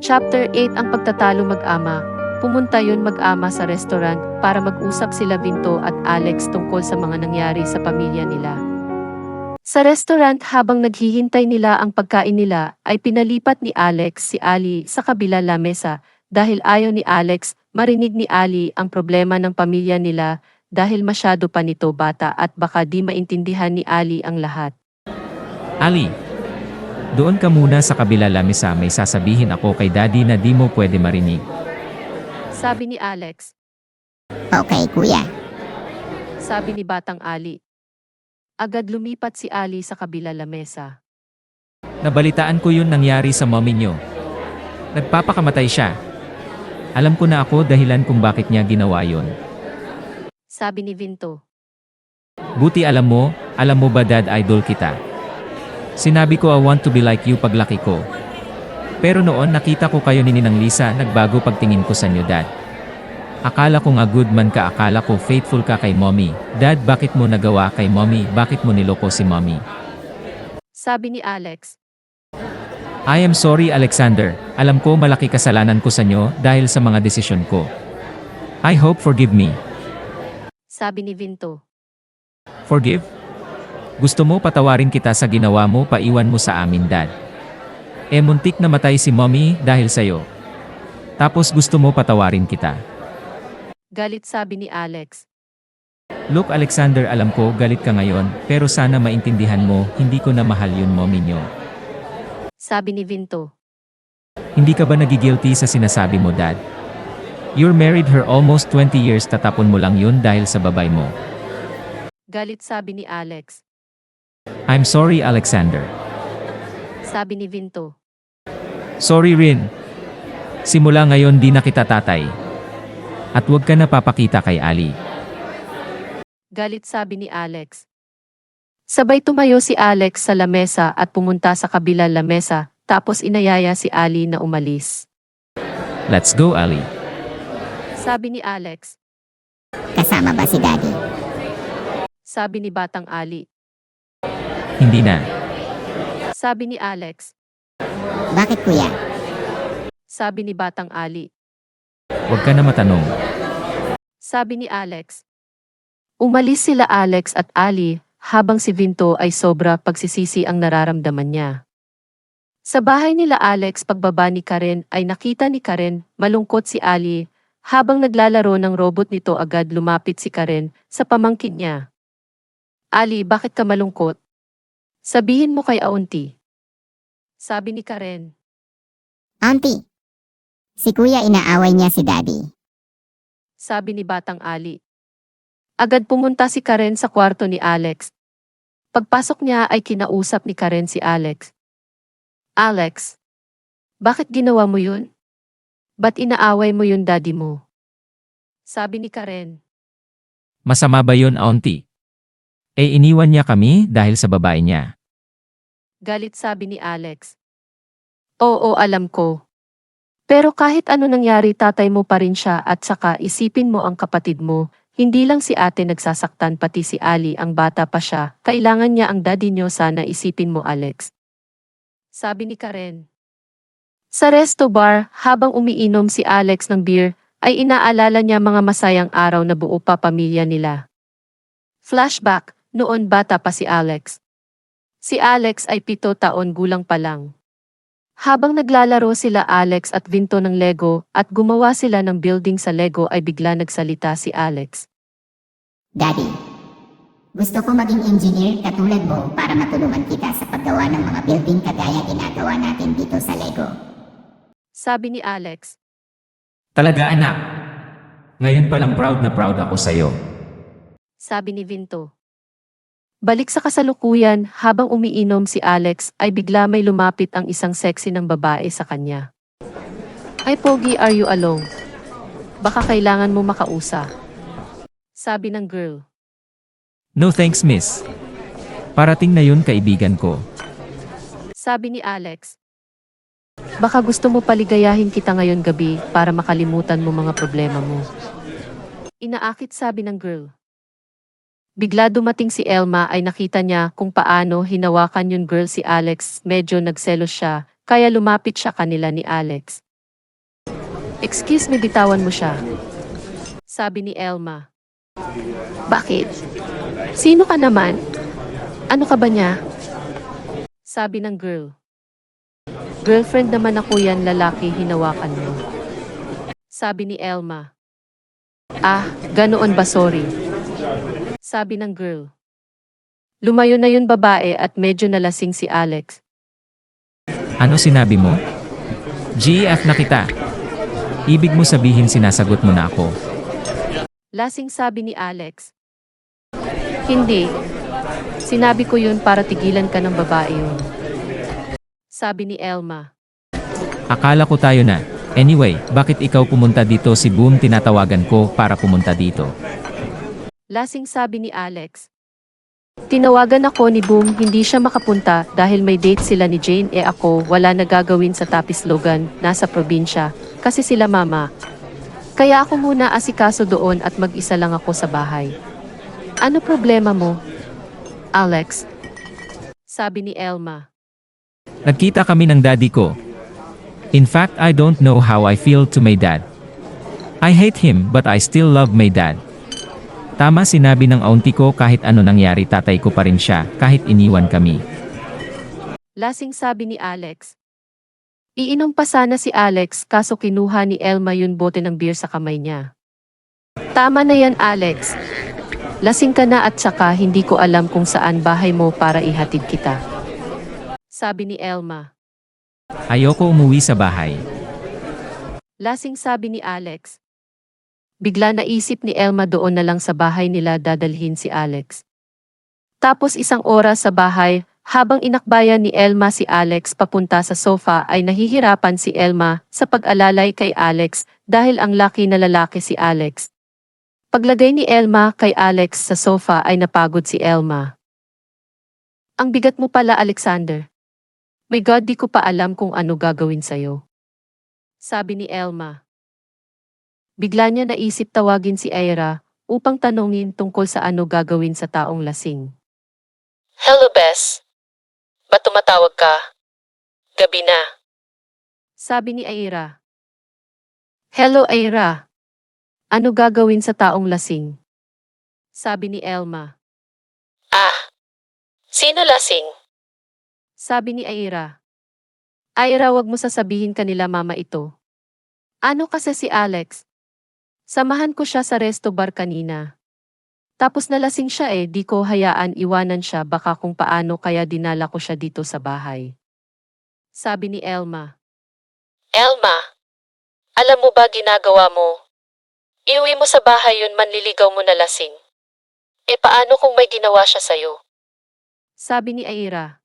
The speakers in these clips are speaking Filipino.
Chapter 8 Ang pagtatalo mag-ama. Pumunta yon mag-ama sa restaurant para mag-usap sila Vinto at Alex tungkol sa mga nangyari sa pamilya nila. Sa restaurant habang naghihintay nila ang pagkain nila ay pinalipat ni Alex si Ali sa kabila la mesa dahil ayaw ni Alex marinig ni Ali ang problema ng pamilya nila dahil masyado pa nito bata at baka di maintindihan ni Ali ang lahat. Ali, doon ka muna sa kabila lamesa, may sasabihin ako kay Daddy na di mo pwede marinig. Sabi ni Alex. Okay, kuya. Sabi ni Batang Ali. Agad lumipat si Ali sa kabila lamesa. Nabalitaan ko yun nangyari sa mommy nyo. Nagpapakamatay siya. Alam ko na ako dahilan kung bakit niya ginawa yun. Sabi ni Vinto. Buti alam mo ba dad, idol kita. Sinabi ko I want to be like you paglaki ko. Pero noon nakita ko kayo ni Ninang Lisa, nagbago pagtingin ko sa inyo dad. Akala kong a good man ka, akala ko faithful ka kay mommy. Dad, bakit mo nagawa kay mommy? Bakit mo niloko si mommy? Sabi ni Alex. I am sorry Alexander, alam ko malaki kasalanan ko sa inyo dahil sa mga desisyon ko. I hope forgive me. Sabi ni Vinto. Forgive? Gusto mo patawarin kita sa ginawa mo, paiwan mo sa amin dad. Muntik na matay si mommy dahil sa'yo. Tapos gusto mo patawarin kita. Galit sabi ni Alex. Look Alexander, alam ko galit ka ngayon, pero sana maintindihan mo, hindi ko na mahal yun mommy nyo. Sabi ni Vinto. Hindi ka ba nagigilty sa sinasabi mo dad? You're married her almost 20 years, tatapon mo lang yun dahil sa babay mo. Galit sabi ni Alex. I'm sorry Alexander. Sabi ni Vinto. Sorry rin. Simula ngayon di na kita tatay. At huwag ka na papakita kay Ali. Galit sabi ni Alex. Sabay tumayo si Alex sa lamesa at pumunta sa kabila lamesa, tapos inayaya si Ali na umalis. Let's go Ali. Sabi ni Alex. Kasama ba si Daddy? Sabi ni Batang Ali. Hindi na. Sabi ni Alex. Bakit kuya? Sabi ni Batang Ali. Huwag ka na matanong. Sabi ni Alex. Umalis sila Alex at Ali, habang si Vinto ay sobra pagsisisi ang nararamdaman niya. Sa bahay nila Alex pagbaba ni Karen ay nakita ni Karen, malungkot si Ali, habang naglalaro ng robot nito agad lumapit si Karen sa pamangkin niya. Ali, bakit ka malungkot? Sabihin mo kay Auntie. Sabi ni Karen. Auntie, si kuya inaaway niya si Daddy. Sabi ni Batang Ali. Agad pumunta si Karen sa kwarto ni Alex. Pagpasok niya ay kinausap ni Karen si Alex. Alex, bakit ginawa mo yun? Ba't inaaway mo yun daddy mo? Sabi ni Karen. Masama ba yun auntie? Iniwan niya kami dahil sa babae niya. Galit sabi ni Alex. Oo, alam ko. Pero kahit ano nangyari tatay mo pa rin siya at saka isipin mo ang kapatid mo, hindi lang si ate nagsasaktan pati si Ali ang bata pa siya, kailangan niya ang daddy niyo sana isipin mo Alex. Sabi ni Karen. Sa resto bar, habang umiinom si Alex ng beer, ay inaalala niya mga masayang araw na buo pa pamilya nila. Flashback, noon bata pa si Alex. Si Alex ay 7 taon gulang pa lang. Habang naglalaro sila Alex at Vinto ng Lego at gumawa sila ng building sa Lego ay bigla nagsalita si Alex. Daddy, gusto ko maging engineer katulad mo para matulungan kita sa paggawa ng mga building kagaya ginagawa natin dito sa Lego. Sabi ni Alex. Talaga anak. Ngayon pa lang proud na proud ako sa'yo. Sabi ni Vinto. Balik sa kasalukuyan, habang umiinom si Alex ay bigla may lumapit ang isang sexy ng babae sa kanya. Ay Pogi, are you alone? Baka kailangan mo makausap. Sabi ng girl. No thanks miss. Parating na yun kaibigan ko. Sabi ni Alex. Baka gusto mo paligayahin kita ngayon gabi para makalimutan mo mga problema mo. Inaakit sabi ng girl. Bigla dumating si Elma ay nakita niya kung paano hinawakan yung girl si Alex, medyo nagselos siya, kaya lumapit siya kanila ni Alex. Excuse me, bitawan mo siya. Sabi ni Elma. Bakit? Sino ka naman? Ano ka ba niya? Sabi ng girl. Girlfriend naman ako yan, lalaki, hinawakan mo. Sabi ni Elma. Ah, ganoon ba, sorry. Sabi ng girl. Lumayo na yun babae at medyo nalasing si Alex. Ano sinabi mo? GF na kita. Ibig mo sabihin sinasagot mo na ako. Lasing, sabi ni Alex. Hindi. Sinabi ko yun para tigilan ka ng babae yun. Sabi ni Elma. Akala ko tayo na. Anyway, bakit ikaw pumunta dito? Si Boom tinatawagan ko para pumunta dito. Lasing, sabi ni Alex. Tinawagan ako ni Boom, hindi siya makapunta dahil may date sila ni Jane, ako wala nagagawin sa Tapislogan, nasa probinsya, kasi sila mama. Kaya ako muna asikaso doon at mag-isa lang ako sa bahay. Ano problema mo, Alex? Sabi ni Elma. Nagkita kami ng daddy ko. In fact, I don't know how I feel to my dad. I hate him but I still love my dad. Tama sinabi ng auntie ko, kahit ano nangyari tatay ko pa rin siya kahit iniwan kami. Lasing, sabi ni Alex. Iinom pa sana si Alex kaso kinuha ni Elma yun bote ng beer sa kamay niya. Tama na yan, Alex. Lasing ka na at saka hindi ko alam kung saan bahay mo para ihatid kita. Sabi ni Elma. Ayoko umuwi sa bahay. Lasing, sabi ni Alex. Bigla naisip ni Elma doon na lang sa bahay nila dadalhin si Alex. Tapos isang oras sa bahay, habang inakbayan ni Elma si Alex papunta sa sofa ay nahihirapan si Elma sa pag-alalay kay Alex dahil ang laki na lalaki si Alex. Paglagay ni Elma kay Alex sa sofa ay napagod si Elma. Ang bigat mo pala, Alexander. My God, di ko pa alam kung ano gagawin sa'yo. Sabi ni Elma. Bigla niya naisip tawagin si Ira upang tanungin tungkol sa ano gagawin sa taong lasing. Hello, Bess. Ba't tumatawag ka? Gabi na. Sabi ni Ira. Hello, Ira. Ano gagawin sa taong lasing? Sabi ni Elma. Ah, sino lasing? Sabi ni Ira. Ira, wag mo sasabihin kanila mama ito. Ano kasi si Alex? Samahan ko siya sa resto bar kanina. Tapos nalasing siya di ko hayaan iwanan siya, baka kung paano kaya dinala ko siya dito sa bahay. Sabi ni Elma. Elma, alam mo ba ginagawa mo? Iuwi mo sa bahay yun, manliligaw mo na lasing. Paano kung may ginawa siya sa'yo? Sabi ni Ira.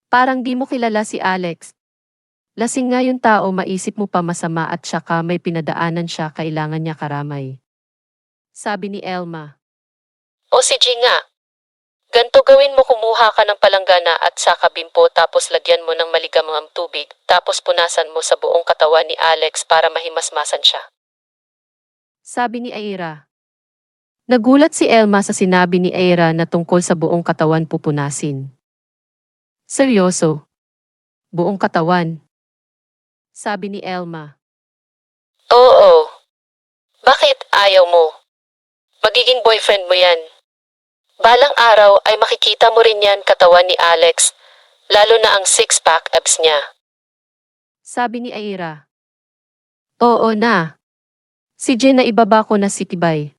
Parang di mo kilala si Alex. Lasing nga yung tao, maisip mo pa masama at saka may pinadaanan siya, kailangan niya karamay. Sabi ni Elma. O si G nga. Ganto gawin mo, kumuha ka ng palanggana at saka bimpo tapos lagyan mo ng maligamang tubig tapos punasan mo sa buong katawan ni Alex para mahimasmasan siya. Sabi ni Ira. Nagulat si Elma sa sinabi ni Ira na tungkol sa buong katawan pupunasin. Seryoso? Buong katawan? Sabi ni Elma. Oo. Bakit ayaw mo? Magiging boyfriend mo yan. Balang araw ay makikita mo rin yan katawan ni Alex, lalo na ang six-pack abs niya. Sabi ni Ira. Oo na. Si Jen na ibaba ko na si Tibay.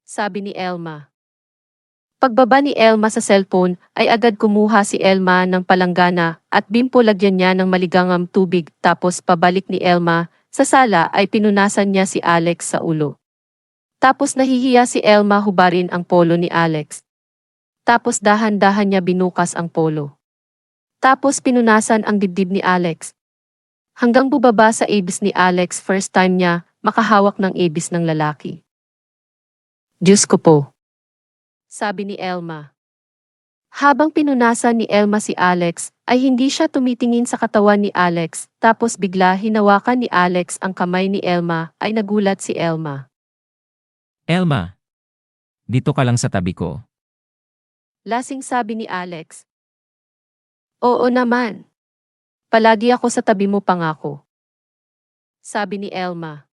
Sabi ni Elma. Pagbaba ni Elma sa cellphone ay agad kumuha si Elma ng palanggana at bimpo, lagyan niya ng maligamang tubig tapos pabalik ni Elma sa sala ay pinunasan niya si Alex sa ulo. Tapos nahihiya si Elma hubarin ang polo ni Alex. Tapos dahan-dahan niya binukas ang polo. Tapos pinunasan ang dibdib ni Alex. Hanggang bubaba sa abs ni Alex, first time niya makahawak ng abs ng lalaki. Diyos ko po. Sabi ni Elma. Habang pinunasan ni Elma si Alex, ay hindi siya tumitingin sa katawan ni Alex, tapos bigla hinawakan ni Alex ang kamay ni Elma, ay nagulat si Elma. Elma, dito ka lang sa tabi ko. Lasing, sabi ni Alex. Oo naman. Palagi ako sa tabi mo pangako. Sabi ni Elma.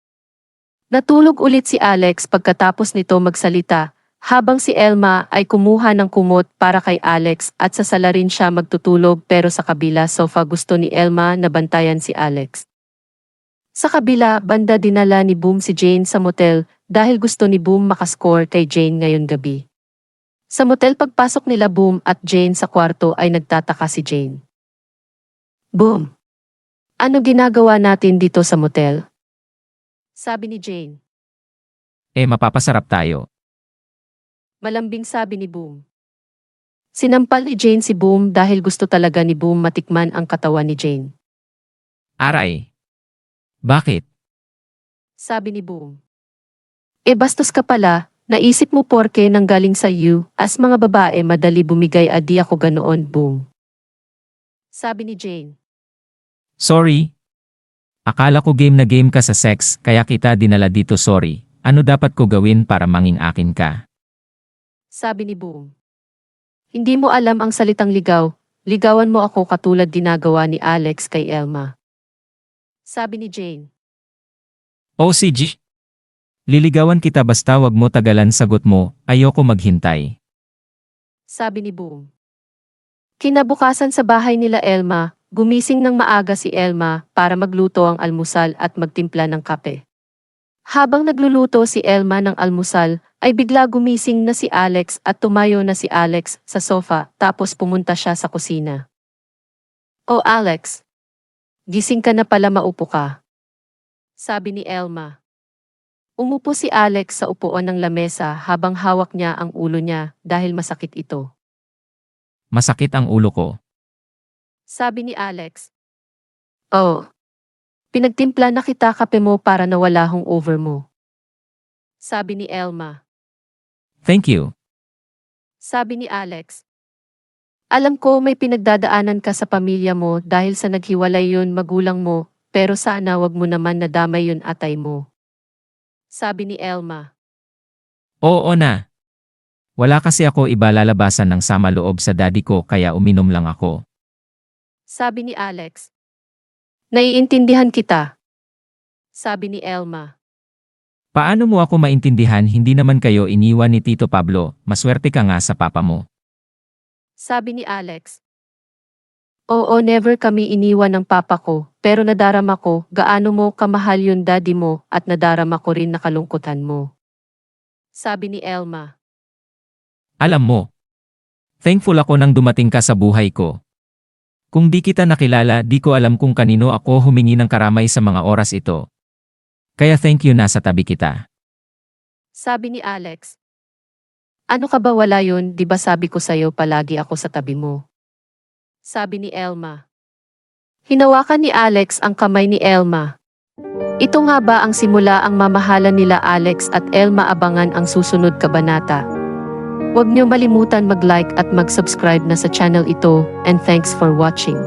Natulog ulit si Alex pagkatapos nito magsalita, habang si Elma ay kumuha ng kumot para kay Alex at sasala rin siya magtutulog pero sa kabila sofa gusto ni Elma na bantayan si Alex. Sa kabila, banda dinala ni Boom si Jane sa motel dahil gusto ni Boom makascore kay Jane ngayon gabi. Sa motel pagpasok nila Boom at Jane sa kwarto ay nagtataka si Jane. Boom! Ano ginagawa natin dito sa motel? Sabi ni Jane. Mapapasarap tayo. Malambing sabi ni Boom. Sinampal ni Jane si Boom dahil gusto talaga ni Boom matikman ang katawan ni Jane. Aray. Bakit? Sabi ni Boom. Bastos ka pala, naisip mo porke nanggaling sa you, as mga babae madali bumigay adi ako ganoon Boom. Sabi ni Jane. Sorry. Akala ko game na game ka sa sex, kaya kita dinala dito sorry. Ano dapat ko gawin para manging akin ka? Sabi ni Boom. Hindi mo alam ang salitang ligaw, ligawan mo ako katulad ginagawa ni Alex kay Elma. Sabi ni Jane. OCG. Liligawan kita basta wag mo tagalan sagot mo, ayoko maghintay. Sabi ni Boom. Kinabukasan sa bahay nila Elma, gumising ng maaga si Elma para magluto ang almusal at magtimpla ng kape. Habang nagluluto si Elma ng almusal, ay bigla gumising na si Alex at tumayo na si Alex sa sofa tapos pumunta siya sa kusina. Oh Alex, gising ka na pala maupo ka. Sabi ni Elma. Umupo si Alex sa upuan ng lamesa habang hawak niya ang ulo niya dahil masakit ito. Masakit ang ulo ko. Sabi ni Alex. Oh, pinagtimpla na kita kape mo para nawala hong over mo. Sabi ni Elma. Thank you. Sabi ni Alex. Alam ko may pinagdadaanan ka sa pamilya mo dahil sa naghiwalay yun magulang mo, pero sana wag mo naman nadamay yun atay mo. Sabi ni Elma. Oo na. Wala kasi ako iba lalabasan ng sama loob sa daddy ko kaya uminom lang ako. Sabi ni Alex. Naiintindihan kita. Sabi ni Elma. Paano mo ako maintindihan hindi naman kayo iniwan ni Tito Pablo, maswerte ka nga sa papa mo. Sabi ni Alex. Oo, never kami iniwan ng papa ko, pero nadarama ko gaano mo kamahal yung daddy mo at nadarama ko rin na kalungkutan mo. Sabi ni Elma. Alam mo, thankful ako nang dumating ka sa buhay ko. Kung di kita nakilala, di ko alam kung kanino ako humingi ng karamay sa mga oras ito. Kaya thank you na sa tabi kita. Sabi ni Alex. Ano ka ba wala yun, di ba sabi ko sa'yo palagi ako sa tabi mo? Sabi ni Elma. Hinawakan ni Alex ang kamay ni Elma. Ito nga ba ang simula ang mamahalan nila Alex at Elma abangan ang susunod kabanata? Huwag niyo malimutan mag-like at mag-subscribe na sa channel ito and thanks for watching.